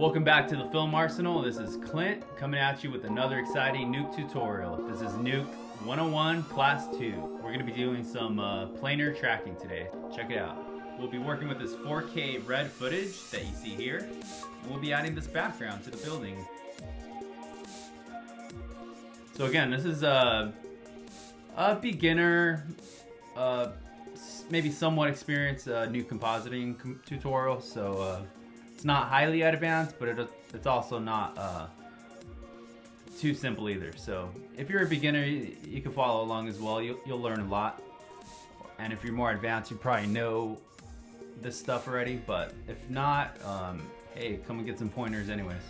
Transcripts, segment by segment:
Welcome back to the Film Arsenal. This is Clint coming at you with another exciting Nuke tutorial. This is Nuke 101 Class 2. We're going to be doing some planar tracking today. Check it out. We'll be working with this 4K red footage that you see here. And we'll be adding this background to the building. So again, this is a beginner, maybe somewhat experienced Nuke compositing tutorial. So it's not highly advanced, but it's also not too simple either. So if you're a beginner, you can follow along as well. You'll learn a lot. And if you're more advanced, you probably know this stuff already. But if not, hey, come and get some pointers anyways.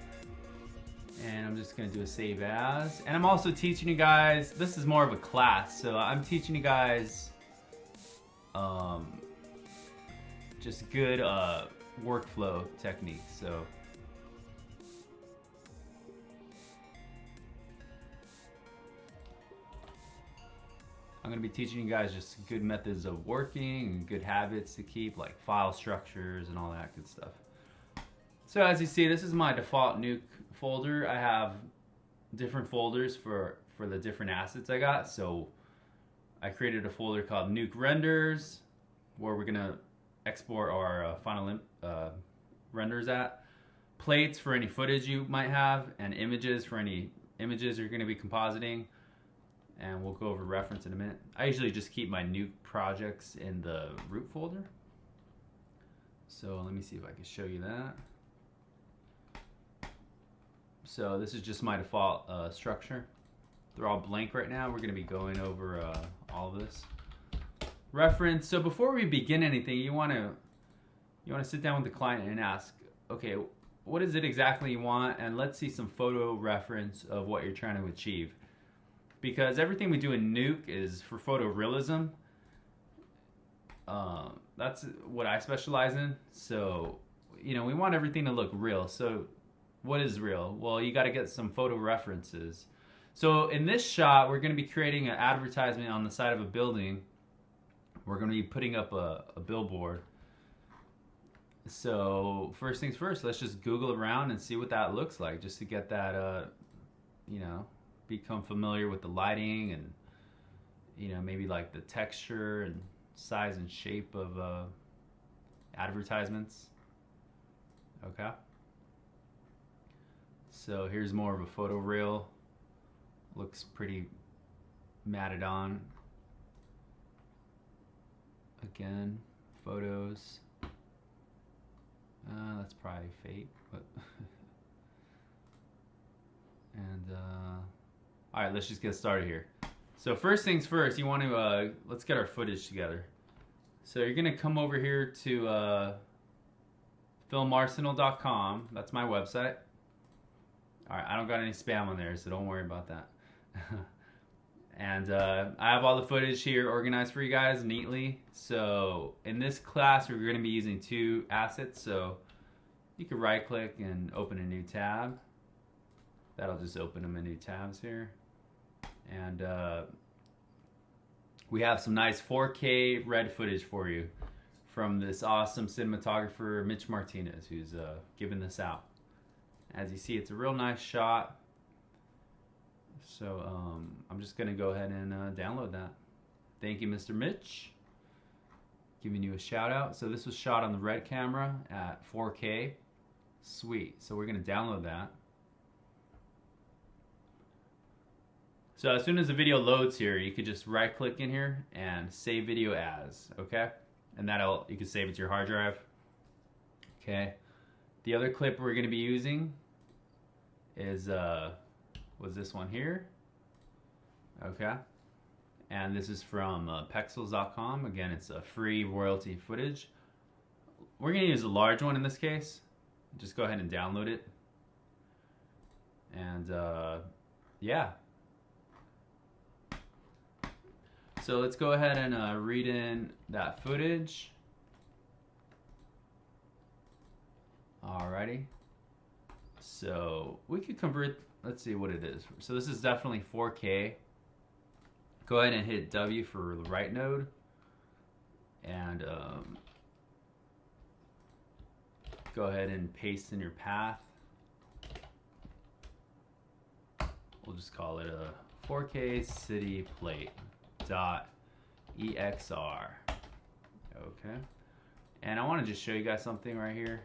And I'm just gonna do a save as. And I'm also teaching you guys, this is more of a class, so I'm teaching you guys just good workflow techniques. So I'm gonna be teaching you guys just good methods of working and good habits to keep, like file structures and all that good stuff. So as you see, this is my default Nuke folder. I have different folders for the different assets I got. So I created a folder called Nuke Renders, where we're gonna export our final renders at. Plates for any footage you might have, and images for any images you're gonna be compositing. And we'll go over reference in a minute. I usually just keep my Nuke projects in the root folder. So let me see if I can show you that. So this is just my default structure. They're all blank right now. We're going to be going over all of this. Reference. So before we begin anything, you want to sit down with the client and ask, okay, what is it exactly you want? And let's see some photo reference of what you're trying to achieve. Because everything we do in Nuke is for photorealism. That's what I specialize in. So, you know, we want everything to look real. So what is real? Well, you got to get some photo references. So in this shot, we're going to be creating an advertisement on the side of a building. We're going to be putting up a billboard. So first things first, let's just Google around and see what that looks like, just to get that, you know, become familiar with the lighting and, you know, maybe like the texture and size and shape of advertisements. Okay. So here's more of a photo reel. Looks pretty matted on. Again, photos. That's probably fake, but and all right, let's just get started here. So first things first, you want to let's get our footage together. So you're gonna come over here to filmarsenal.com. That's my website. All right, I don't got any spam on there, so don't worry about that. And I have all the footage here organized for you guys neatly. So in this class, we're going to be using two assets. So you can right click and open a new tab. That'll just open them in new tabs here. And we have some nice 4K red footage for you from this awesome cinematographer, Mitch Martinez, who's giving this out. As you see, it's a real nice shot. So I'm just going to go ahead and download that. Thank you, Mr. Mitch. Giving you a shout out. So this was shot on the red camera at 4K. Sweet. So we're going to download that. So as soon as the video loads here, you could just right click in here and save video as, okay? And you can save it to your hard drive. Okay. The other clip we're going to be using is was this one here. Okay. And this is from pexels.com. Again, it's a free royalty footage. We're going to use a large one in this case. Just go ahead and download it. And yeah. So let's go ahead and read in that footage. Alrighty. So we could convert, let's see what it is. So this is definitely 4K. Go ahead and hit W for the right node. And go ahead and paste in your path. we'll just call it a 4K city plate dot EXR. Okay. And I want to just show you guys something right here.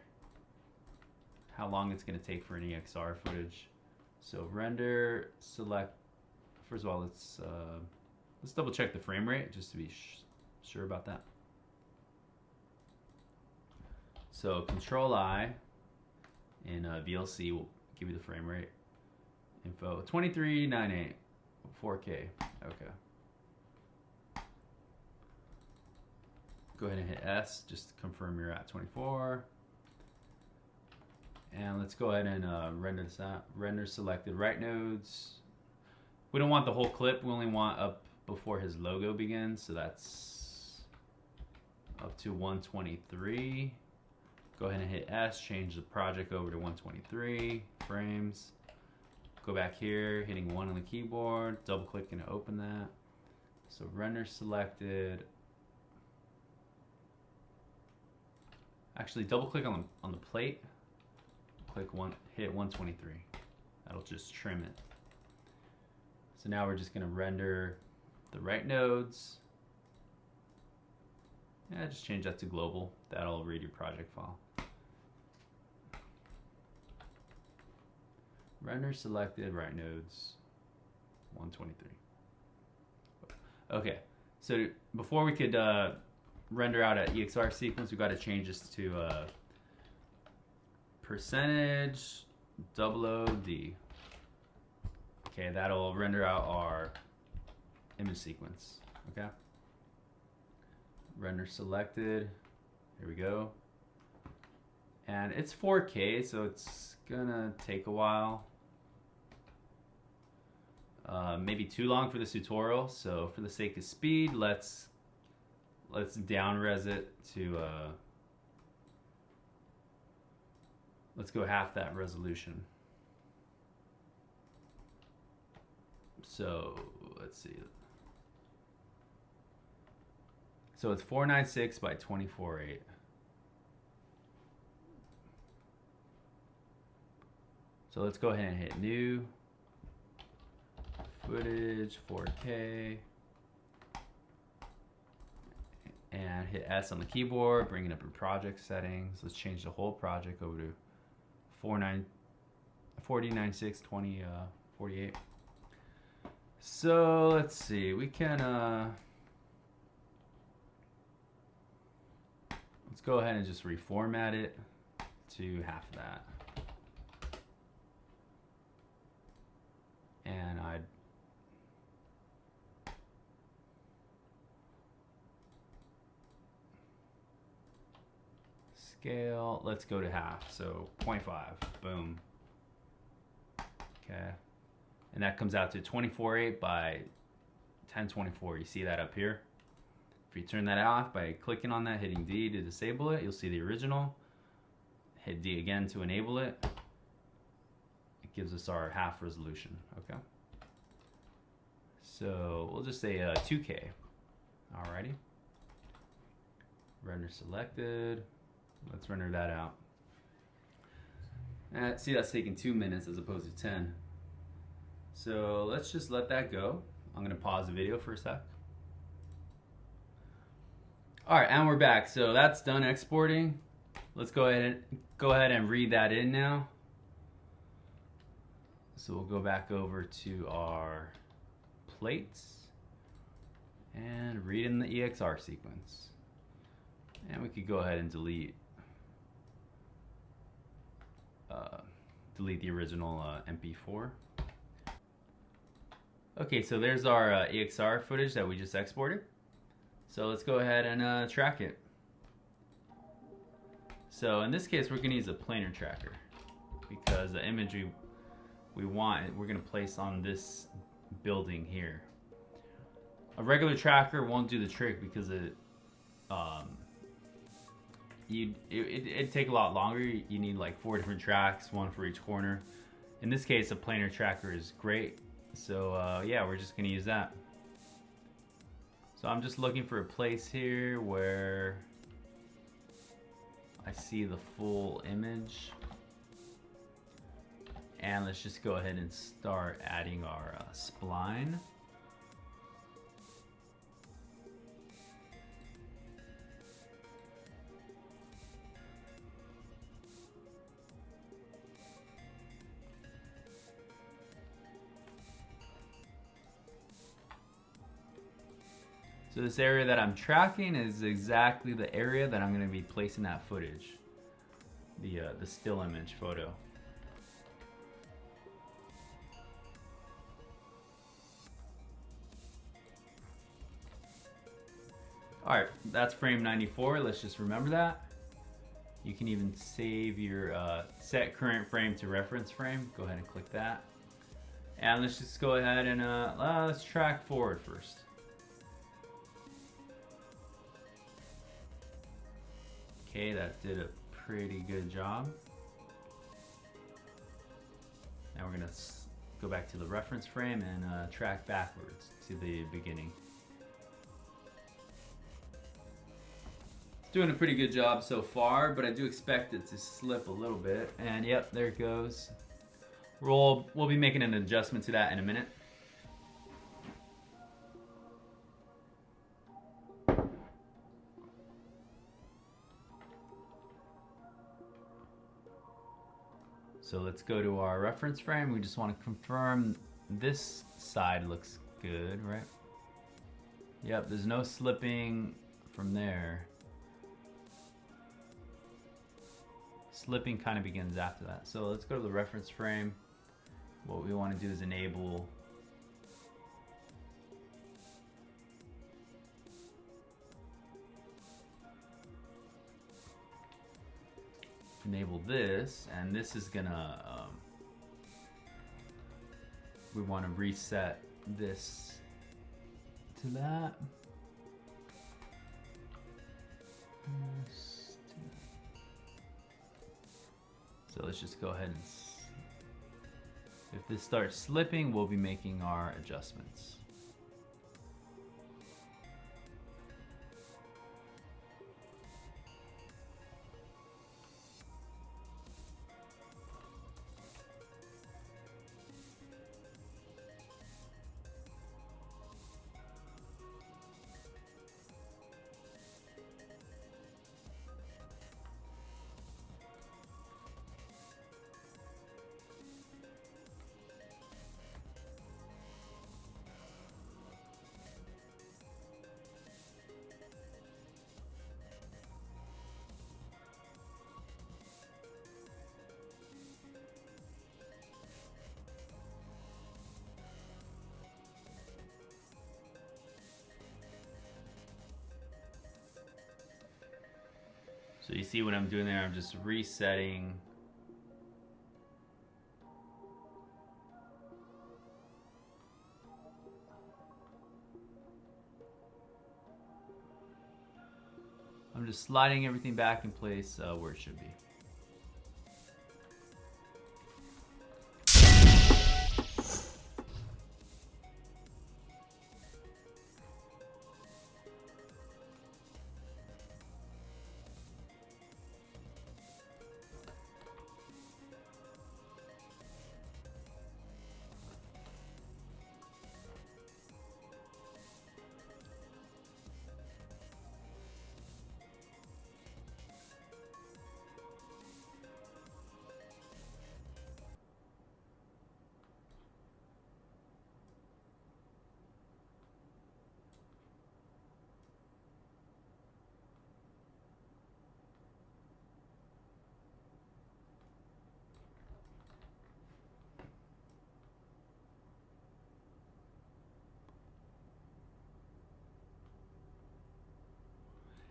How long it's going to take for an EXR footage. So render, select. First of all, let's double check the frame rate just to be sure about that. So Control I in VLC will give you the frame rate info. 2398, 4K. Okay. Go ahead and hit S just to confirm you're at 24. And let's go ahead and render this out. Render selected right nodes. We don't want the whole clip. We only want up before his logo begins. So that's up to 123. Go ahead and hit S. Change the project over to 123 frames. Go back here, hitting 1 on the keyboard. Double clicking to open that. So render selected. Actually, double click on the plate. Click one, hit 123. That'll just trim it. So now we're just gonna render the right nodes. Yeah, just change that to global. That'll read your project file. Render selected, right nodes, 123. Okay, so before we could render out an EXR sequence, we've got to change this to percentage OOD. Okay, that'll render out our image sequence. Okay. Render selected. Here we go. And it's 4K, so it's gonna take a while. Maybe too long for this tutorial. So for the sake of speed, let's down res it to let's go half that resolution. So let's see. So it's 496 by 248. So let's go ahead and hit new footage 4K and hit S on the keyboard, bring it up in project settings. Let's change the whole project over to 4096 2048. So let's see, we can let's go ahead and just reformat it to half that. And I'd scale, let's go to half, so 0.5, boom. Okay, and that comes out to 248 by 1024. You see that up here? If you turn that off by clicking on that, hitting D to disable it, you'll see the original. Hit D again to enable it. It gives us our half resolution. Okay, so we'll just say 2K. Alrighty. Render selected. Let's render that out. See, that's taking 2 minutes as opposed to 10. So let's just let that go. I'm gonna pause the video for a sec. All right, and we're back. So that's done exporting. Let's go ahead and read that in now. So we'll go back over to our plates and read in the EXR sequence. And we could go ahead and delete the original MP4. Okay, so there's our EXR footage that we just exported. So let's go ahead and track it. So in this case, we're going to use a planar tracker because the image we want, we're going to place on this building here. A regular tracker won't do the trick because it'd take a lot longer. You need like 4 different tracks, 1 for each corner. In this case, a planar tracker is great. So yeah, we're just gonna use that. So I'm just looking for a place here where I see the full image. And let's just go ahead and start adding our spline. So this area that I'm tracking is exactly the area that I'm going to be placing that footage, the still image photo. Alright, that's frame 94. Let's just remember that. You can even save your set current frame to reference frame. Go ahead and click that. And let's just go ahead and let's track forward first. Okay, that did a pretty good job. Now we're gonna go back to the reference frame and track backwards to the beginning. It's doing a pretty good job so far, but I do expect it to slip a little bit. And yep, there it goes. We'll be making an adjustment to that in a minute. So let's go to our reference frame. We just want to confirm this side looks good, right? Yep, there's no slipping from there. Slipping kind of begins after that. So let's go to the reference frame. What we want to do is enable this, and this is gonna we want to reset this to that. So let's just go ahead and if this starts slipping, we'll be making our adjustments. So you see what I'm doing there, I'm just resetting. I'm just sliding everything back in place where it should be.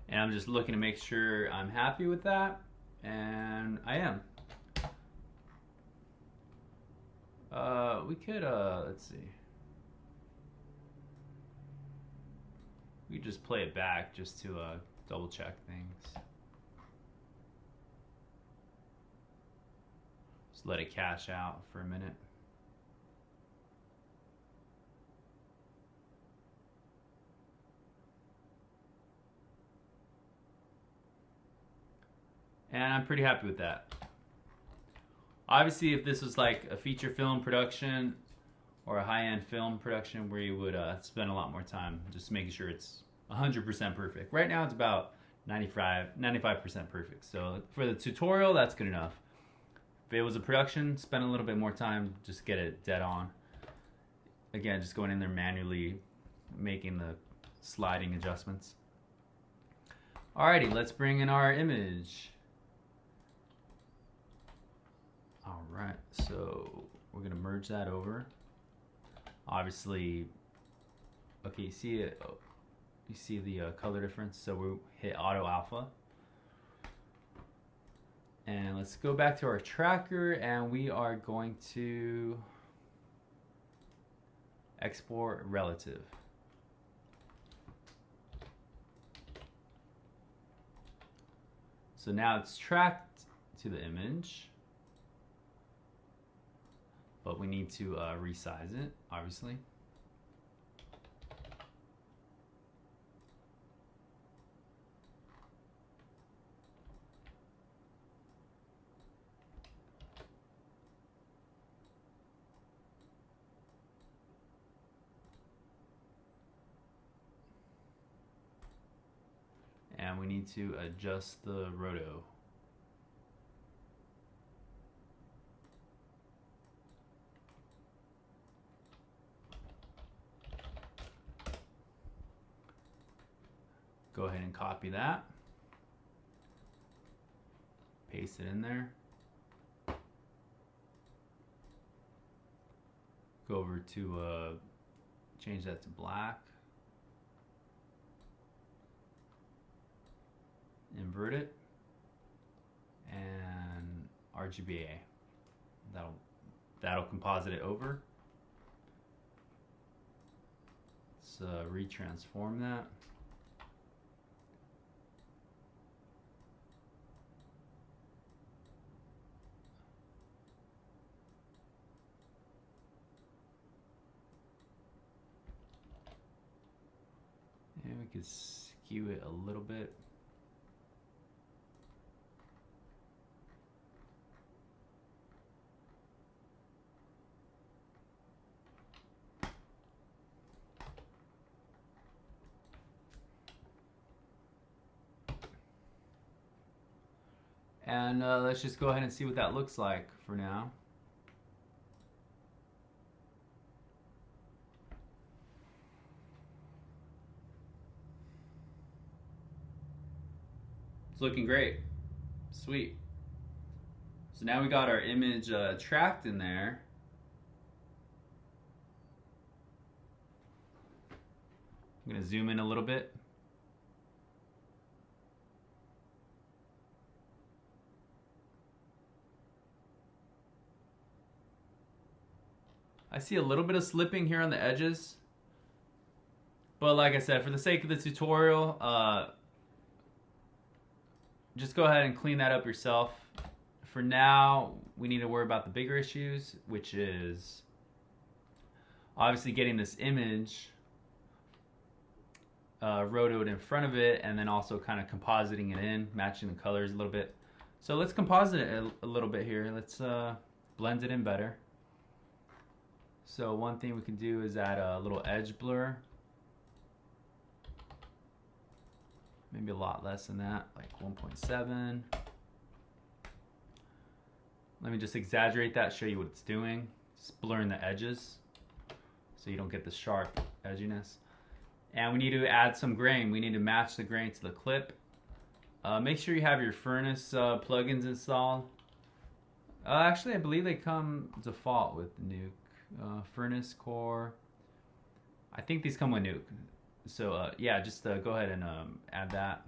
And I'm just looking to make sure I'm happy with that, and I am. We could, let's see. We could just play it back just to double check things. Just let it cache out for a minute. And I'm pretty happy with that. Obviously, if this was like a feature film production or a high-end film production where you would spend a lot more time just making sure it's 100% perfect. Right now it's about 95% perfect. So for the tutorial, that's good enough. If it was a production, spend a little bit more time, just get it dead on. Again, just going in there manually, making the sliding adjustments. Alrighty, let's bring in our image. Alright, so we're gonna merge that over. Obviously, okay, you see it. Oh, you see the color difference. So we hit auto alpha, and let's go back to our tracker, and we are going to export relative. So now it's tracked to the image, but we need to resize it, obviously. And we need to adjust the roto. Go ahead and copy that. Paste it in there. Go over to change that to black. Invert it. And RGBA. That'll composite it over. Let's retransform that. And we could skew it a little bit. And let's just go ahead and see what that looks like for now. It's looking great. Sweet. So now we got our image tracked in there. I'm going to zoom in a little bit. I see a little bit of slipping here on the edges. But like I said, for the sake of the tutorial, just go ahead and clean that up yourself. For now, we need to worry about the bigger issues, which is obviously getting this image rotoed in front of it, and then also kind of compositing it in, matching the colors a little bit. So let's composite it a little bit here. Let's blend it in better. So one thing we can do is add a little edge blur. Maybe a lot less than that, like 1.7. Let me just exaggerate that, show you what it's doing. It's blurring the edges so you don't get the sharp edginess. And we need to add some grain. We need to match the grain to the clip. Make sure you have your furnace plugins installed. Actually, I believe they come default with Nuke. Furnace core. I think these come with Nuke. So yeah, just go ahead and add that.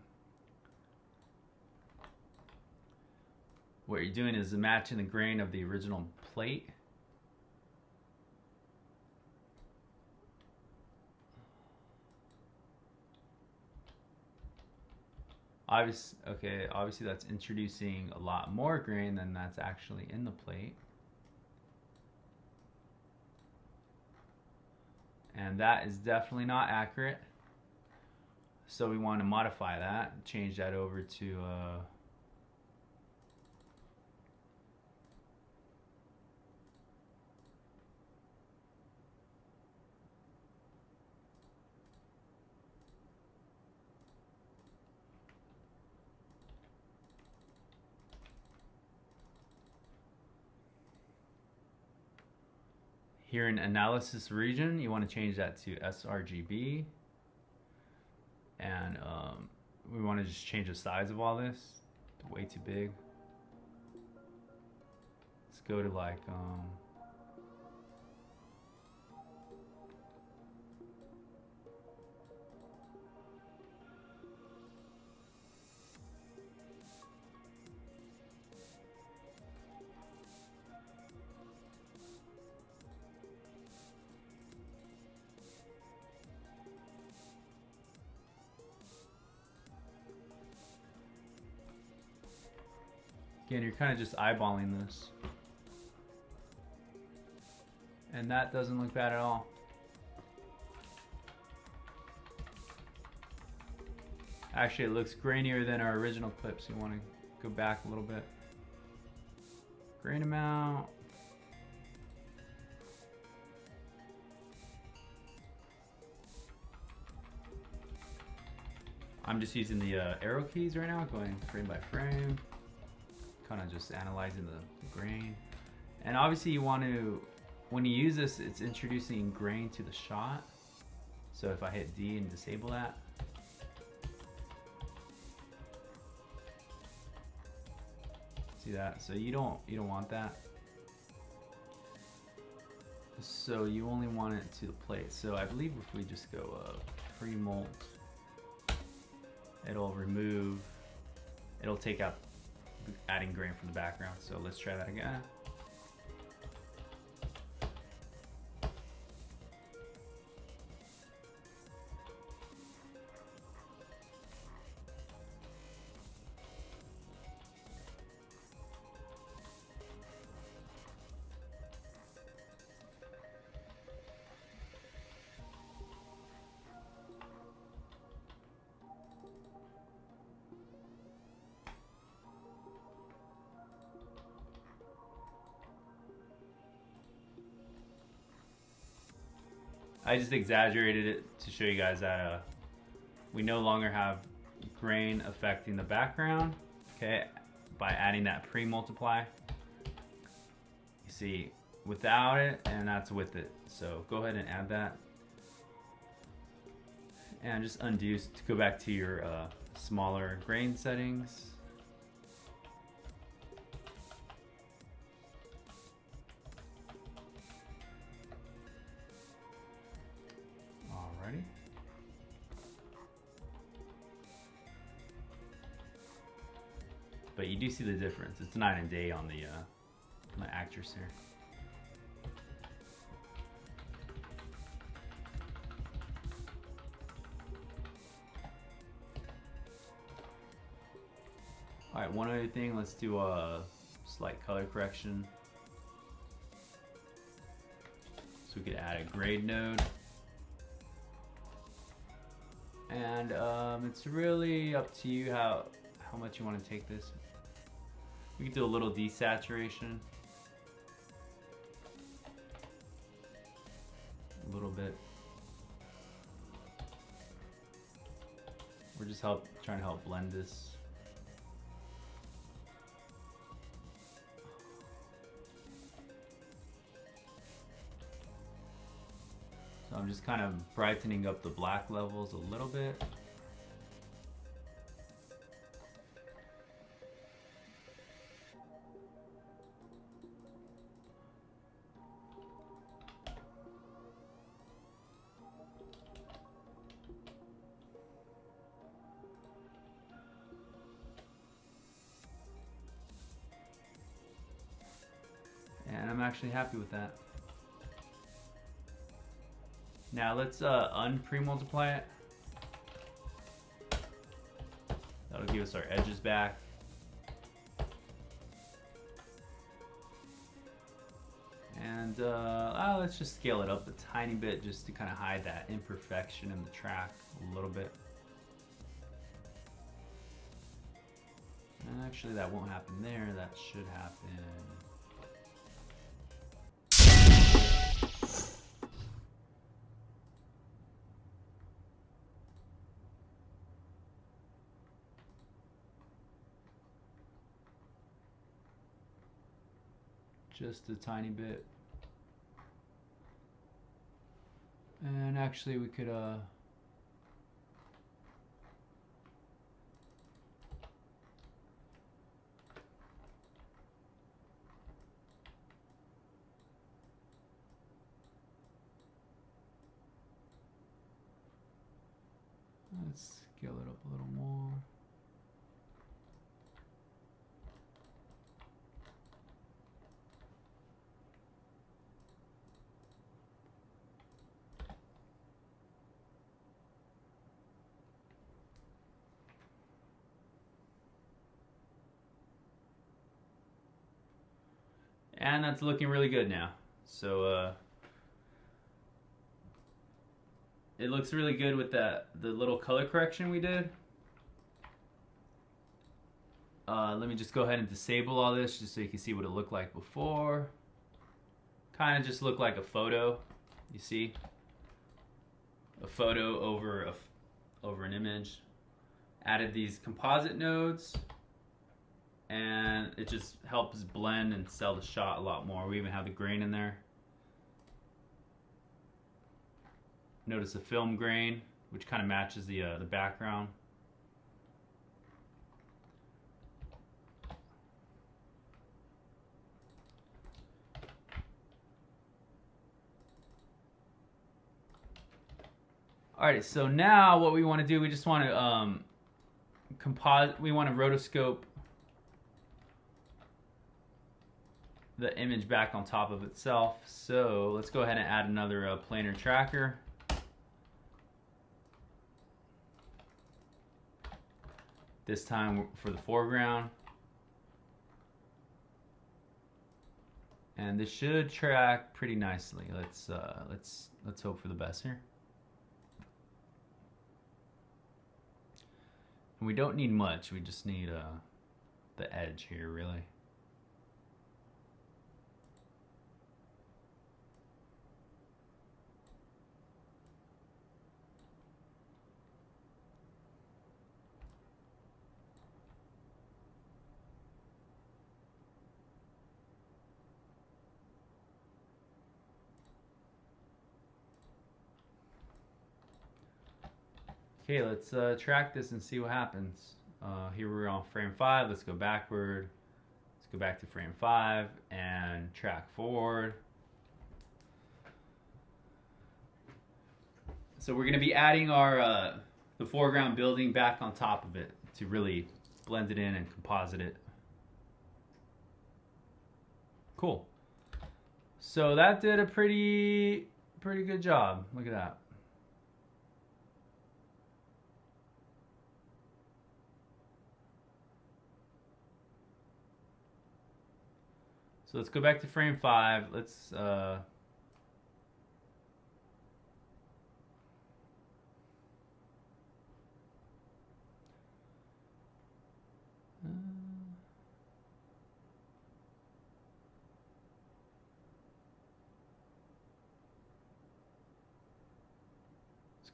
What you're doing is matching the grain of the original plate. Obviously that's introducing a lot more grain than that's actually in the plate. And that is definitely not accurate. So we want to modify that, change that over to Here in analysis region, you want to change that to sRGB. And we want to just change the size of all this. It's way too big. Let's go to like again, you're kind of just eyeballing this. And that doesn't look bad at all. Actually, it looks grainier than our original clip, so you want to go back a little bit. Grain amount. I'm just using the arrow keys right now, going frame by frame. Kind of just analyzing the grain. And obviously you want to, when you use this, it's introducing grain to the shot. So if I hit D and disable that, see that? So you don't want that. So you only want it to the plate. So I believe if we just go pre-molt, it'll take out adding grain from the background. So let's try that again. I just exaggerated it to show you guys that we no longer have grain affecting the background, okay, by adding that pre-multiply. You see, without it, and that's with it. So go ahead and add that. And just undo to go back to your smaller grain settings. But you do see the difference. It's night and day on the my actors here. All right, one other thing. Let's do a slight color correction. So we could add a grade node. And it's really up to you how much you want to take this. We could do a little desaturation. A little bit. We're just trying to help blend this. So I'm just kind of brightening up the black levels a little bit. And I'm actually happy with that. Now let's unpre-multiply it. That'll give us our edges back. And let's just scale it up a tiny bit just to kind of hide that imperfection in the track a little bit. And actually that won't happen there, that should happen. Just a tiny bit. actually we could let's scale it up a little more. And that's looking really good now. So it looks really good with the little color correction we did. Let me just go ahead and disable all this just so you can see what it looked like before. Kind of just looked like a photo, you see? A photo over an image. Added these composite nodes, and it just helps blend and sell the shot a lot more. We even have the grain in there. Notice the film grain, which kind of matches the background. Alright, so now what we want to do, we just want to we want to rotoscope the image back on top of itself. So let's go ahead and add another planar tracker. This time for the foreground. And this should track pretty nicely. Let's hope for the best here. And we don't need much, we just need the edge here, really. Okay, let's track this and see what happens. Here we're on frame 5. Let's go backward. Let's go back to frame 5 and track forward. So we're going to be adding our the foreground building back on top of it to really blend it in and composite it. Cool. So that did a pretty good job. Look at that. So let's go back to frame 5. Let's go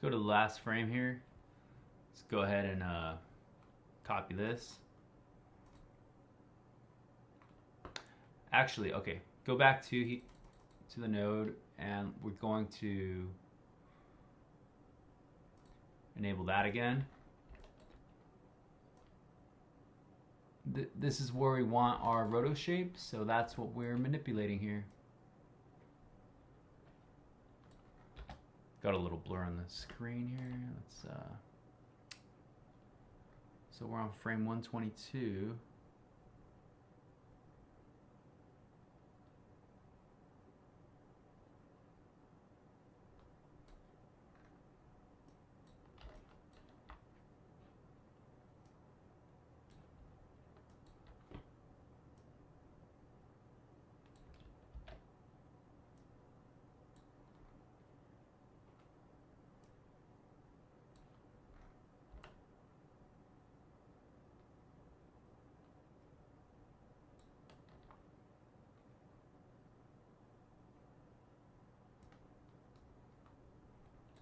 to the last frame here. Let's go ahead and copy this. Actually, okay, go back to the node, and we're going to enable that again. This is where we want our roto shape, so that's what we're manipulating here. Got a little blur on the screen here. Let's so we're on frame 122.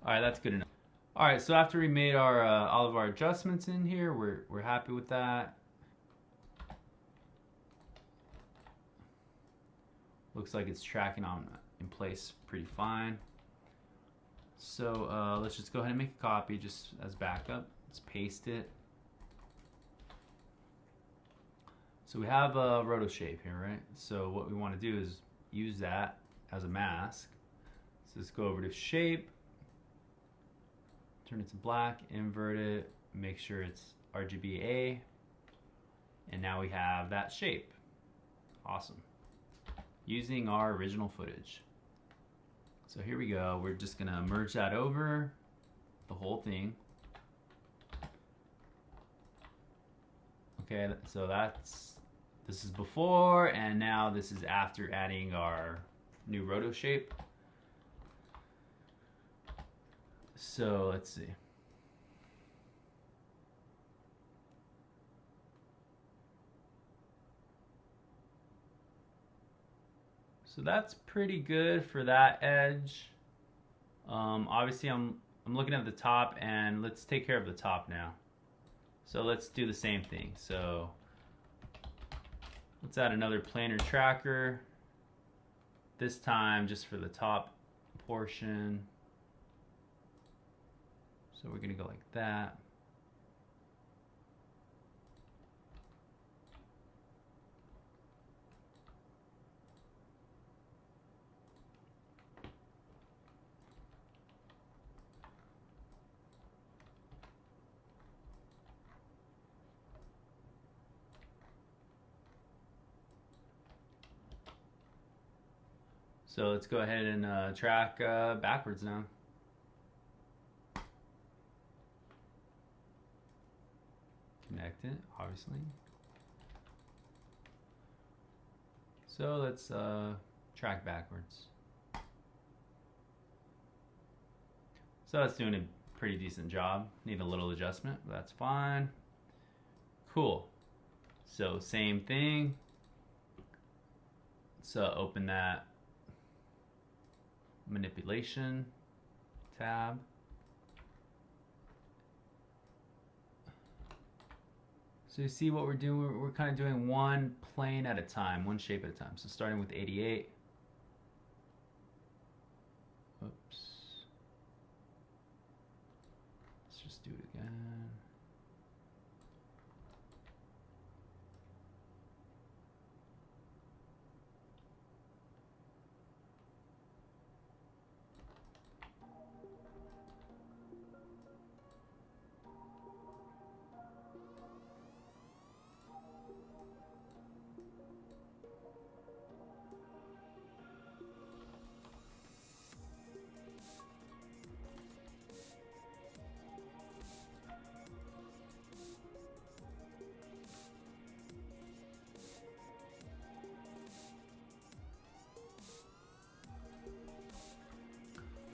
All right, that's good enough. All right, so after we made our all of our adjustments in here, we're happy with that. Looks like it's tracking on in place pretty fine. So let's just go ahead and make a copy just as backup. Let's paste it. So we have a roto shape here, right? So what we want to do is use that as a mask. So let's go over to shape, turn it to black, invert it, make sure it's RGBA, and now we have that shape. Awesome. Using our original footage. So here we go. We're just gonna merge that over the whole thing. Okay, so this is before, and now this is after adding our new roto shape. So let's see. So that's pretty good for that edge. Obviously I'm looking at the top, and let's take care of the top now. So let's do the same thing. So let's add another planar tracker, this time just for the top portion. So we're gonna go like that. So let's go ahead and track backwards now. Connect it, obviously. So let's track backwards. So that's doing a pretty decent job. Need a little adjustment, but that's fine. Cool. So same thing. So open that manipulation tab. So you see what we're doing? We're kind of doing one plane at a time, one shape at a time. So starting with 88. Oops. Let's just do it again.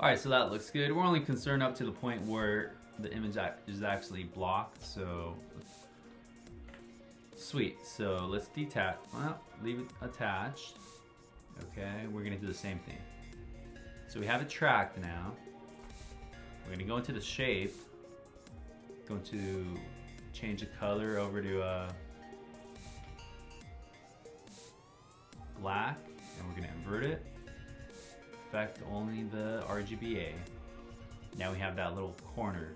Alright, so that looks good. We're only concerned up to the point where the image is actually blocked, so sweet. So let's detach, well, leave it attached. Okay, we're gonna do the same thing. So we have it tracked now. We're gonna go into the shape, going to change the color over to black, and we're gonna invert it. Affect only the RGBA. Now we have that little corner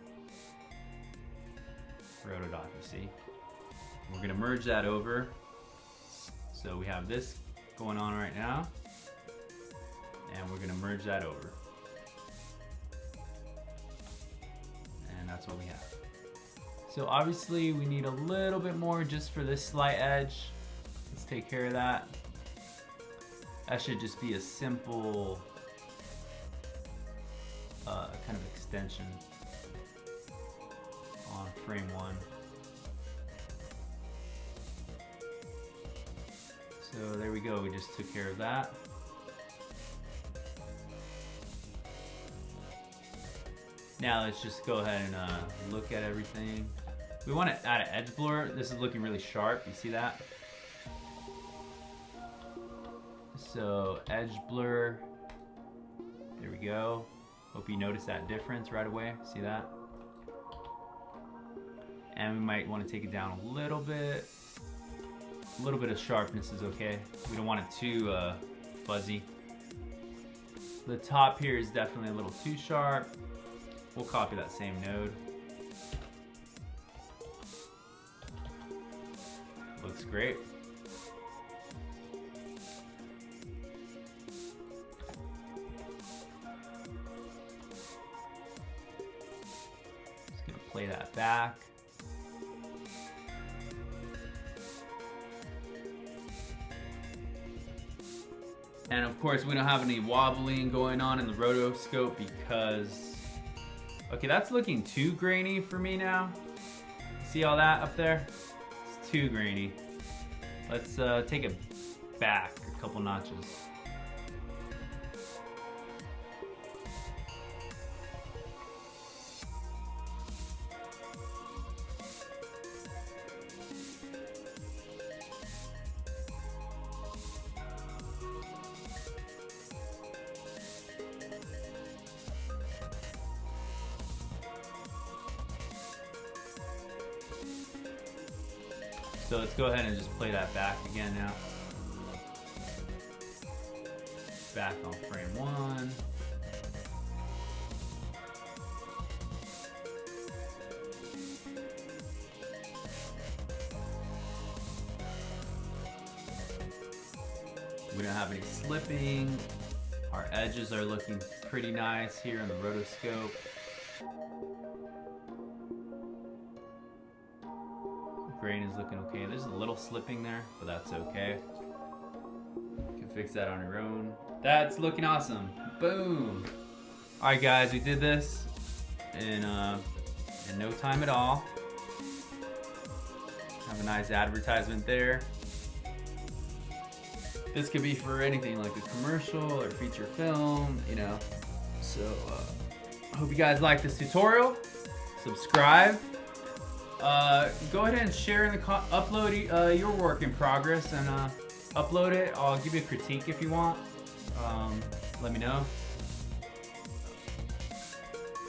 rotodot, you see. We're gonna merge that over. So we have this going on right now, and we're gonna merge that over. And that's what we have. So obviously we need a little bit more just for this slight edge. Let's take care of that. That should just be a simple kind of extension on frame one. So there we go, we just took care of that. Now let's just go ahead and look at everything. We want to add an edge blur. This is looking really sharp, you see that? So edge blur, there we go. Hope you notice that difference right away. See that? And we might want to take it down a little bit. A little bit of sharpness is okay. We don't want it too fuzzy. The top here is definitely a little too sharp. We'll copy that same node. Looks great. Just gonna play that back. And of course, we don't have any wobbling going on in the rotoscope because, okay, that's looking too grainy for me now. See all that up there? It's too grainy. Let's take it back a couple notches. So let's go ahead and just play that back again now. Back on frame 1. We don't have any slipping. Our edges are looking pretty nice here in the rotoscope. Grain is looking okay. There's a little slipping there, but that's okay. You can fix that on your own. That's looking awesome. Boom. All right, guys, we did this in no time at all. Have a nice advertisement there. This could be for anything like a commercial or feature film, you know. So I hope you guys like this tutorial. Subscribe. Go ahead and share in the upload your work in progress and upload it. I'll give you a critique if you want. Let me know.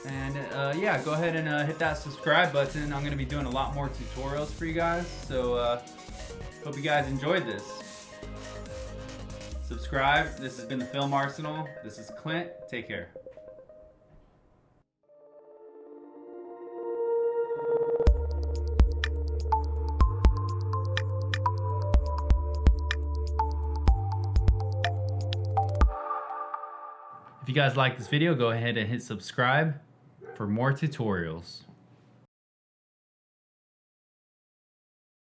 And yeah, go ahead and hit that subscribe button. I'm going to be doing a lot more tutorials for you guys. So hope you guys enjoyed this. Subscribe. This has been the Film Arsenal. This is Clint. Take care. If you guys like this video, go ahead and hit subscribe for more tutorials.